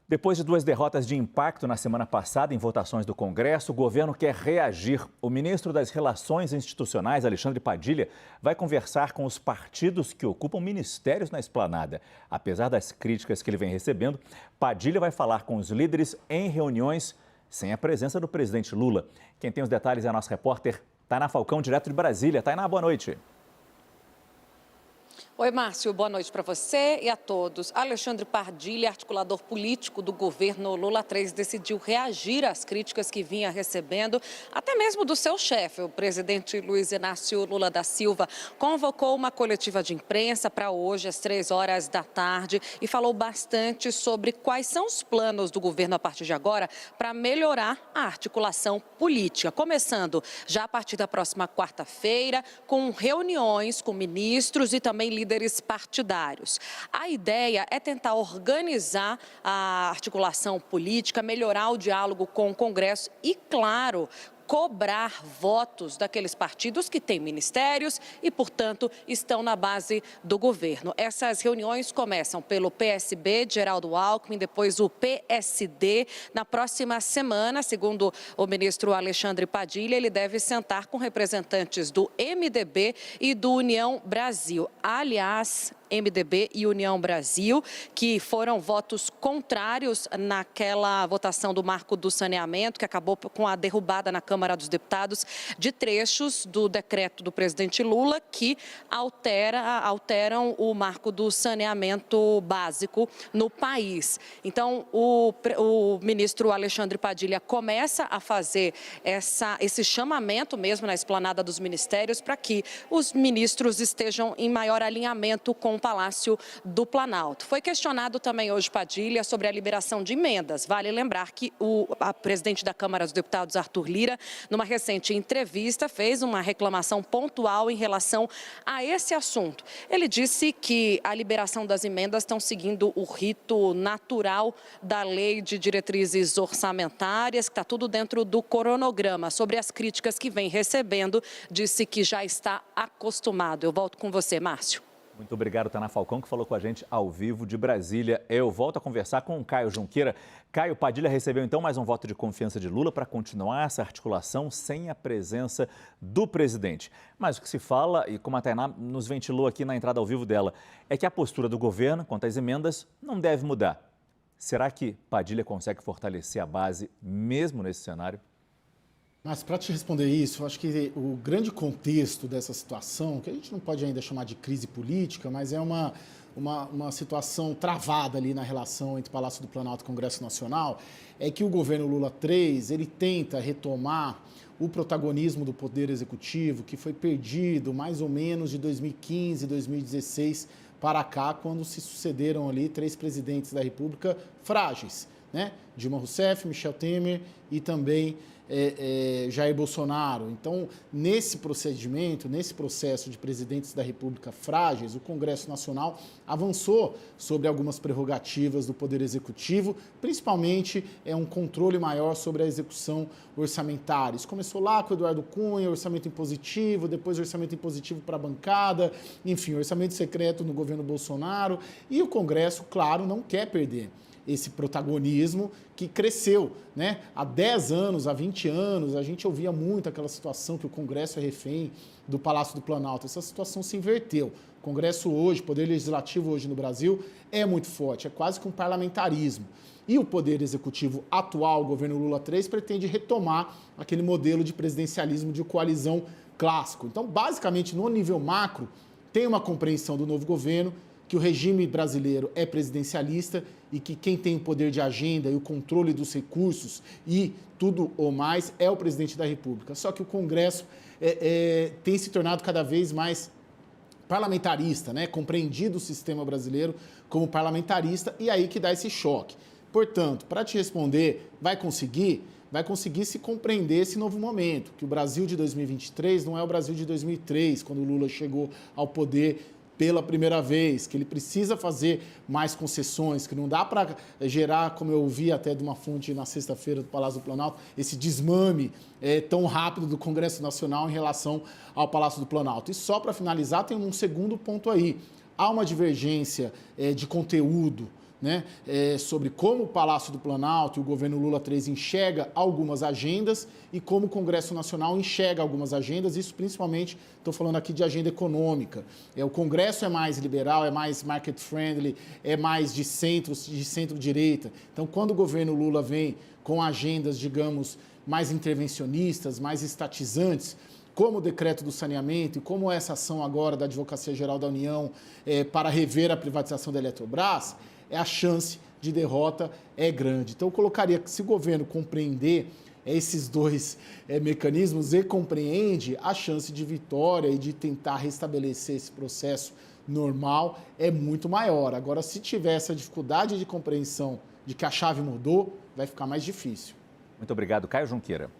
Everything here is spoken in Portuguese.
Depois de duas derrotas de impacto na semana passada em votações do Congresso, o governo quer reagir. O ministro das Relações Institucionais, Alexandre Padilha, vai conversar com os partidos que ocupam ministérios na esplanada. Apesar das críticas que ele vem recebendo, Padilha vai falar com os líderes em reuniões sem a presença do presidente Lula. Quem tem os detalhes é a nossa repórter Tainá Falcão, direto de Brasília. Tainá, boa noite. Oi, Márcio, boa noite para você e a todos. Alexandre Padilha, articulador político do governo Lula III, decidiu reagir às críticas que vinha recebendo, até mesmo do seu chefe, o presidente Luiz Inácio Lula da Silva. Convocou uma coletiva de imprensa para hoje, às 3 da tarde, e falou bastante sobre quais são os planos do governo a partir de agora para melhorar a articulação política. Começando já a partir da próxima quarta-feira, com reuniões com ministros e também líderes partidários. A ideia é tentar organizar a articulação política, melhorar o diálogo com o Congresso e, claro, cobrar votos daqueles partidos que têm ministérios e, portanto, estão na base do governo. Essas reuniões começam pelo PSB de Geraldo Alckmin, depois o PSD. Na próxima semana, segundo o ministro Alexandre Padilha, ele deve sentar com representantes do MDB e do União Brasil. Aliás, MDB e União Brasil, que foram votos contrários naquela votação do marco do saneamento, que acabou com a derrubada na Câmara dos Deputados de trechos do decreto do presidente Lula que alteram o marco do saneamento básico no país. Então, o ministro Alexandre Padilha começa a fazer esse chamamento mesmo na esplanada dos ministérios para que os ministros estejam em maior alinhamento com o Palácio do Planalto. Foi questionado também hoje Padilha sobre a liberação de emendas. Vale lembrar que a presidente da Câmara dos Deputados, Arthur Lira, numa recente entrevista, fez uma reclamação pontual em relação a esse assunto. Ele disse que a liberação das emendas estão seguindo o rito natural da lei de diretrizes orçamentárias, que está tudo dentro do cronograma. Sobre as críticas que vem recebendo, disse que já está acostumado. Eu volto com você, Márcio. Muito obrigado, Tainá Falcão, que falou com a gente ao vivo de Brasília. Eu volto a conversar com o Caio Junqueira. Caio, Padilha recebeu então mais um voto de confiança de Lula para continuar essa articulação sem a presença do presidente. Mas o que se fala, e como a Tainá nos ventilou aqui na entrada ao vivo dela, é que a postura do governo quanto às emendas não deve mudar. Será que Padilha consegue fortalecer a base mesmo nesse cenário? Mas para te responder isso, eu acho que o grande contexto dessa situação, que a gente não pode ainda chamar de crise política, mas é uma situação travada ali na relação entre Palácio do Planalto e Congresso Nacional, é que o governo Lula III, ele tenta retomar o protagonismo do Poder Executivo, que foi perdido mais ou menos de 2015, 2016 para cá, quando se sucederam ali 3 presidentes da República frágeis, né? Dilma Rousseff, Michel Temer e também Jair Bolsonaro. Então, nesse procedimento, nesse processo de presidentes da República frágeis, o Congresso Nacional avançou sobre algumas prerrogativas do Poder Executivo, principalmente um controle maior sobre a execução orçamentária. Isso começou lá com o Eduardo Cunha, orçamento impositivo, depois orçamento impositivo para a bancada, enfim, orçamento secreto no governo Bolsonaro, e o Congresso, claro, não quer perder esse protagonismo que cresceu, né? Há 10 anos, há 20 anos, a gente ouvia muito aquela situação que o Congresso é refém do Palácio do Planalto. Essa situação se inverteu. O Congresso hoje, o Poder Legislativo hoje no Brasil é muito forte, é quase que um parlamentarismo. E o Poder Executivo atual, o governo Lula III, pretende retomar aquele modelo de presidencialismo de coalizão clássico. Então, basicamente, no nível macro, tem uma compreensão do novo governo que o regime brasileiro é presidencialista e que quem tem o poder de agenda e o controle dos recursos e tudo ou mais é o presidente da República. Só que o Congresso tem se tornado cada vez mais parlamentarista, né? Compreendido o sistema brasileiro como parlamentarista, e aí que dá esse choque. Portanto, para te responder, vai conseguir se compreender esse novo momento, que o Brasil de 2023 não é o Brasil de 2003, quando o Lula chegou ao poder pela primeira vez, que ele precisa fazer mais concessões, que não dá para gerar, como eu ouvi até de uma fonte na sexta-feira do Palácio do Planalto, esse desmame tão rápido do Congresso Nacional em relação ao Palácio do Planalto. E só para finalizar, tem um segundo ponto aí. Há uma divergência de conteúdo né, sobre como o Palácio do Planalto e o governo Lula 3 enxerga algumas agendas e como o Congresso Nacional enxerga algumas agendas, isso principalmente, estou falando aqui de agenda econômica. O Congresso é mais liberal, é mais market friendly, é mais de centro-direita. Então, quando o governo Lula vem com agendas, digamos, mais intervencionistas, mais estatizantes, como o decreto do saneamento e como essa ação agora da Advocacia Geral da União para rever a privatização da Eletrobras, a chance de derrota é grande. Então, eu colocaria que se o governo compreender esses dois mecanismos e compreende, a chance de vitória e de tentar restabelecer esse processo normal é muito maior. Agora, se tiver essa dificuldade de compreensão de que a chave mudou, vai ficar mais difícil. Muito obrigado, Caio Junqueira.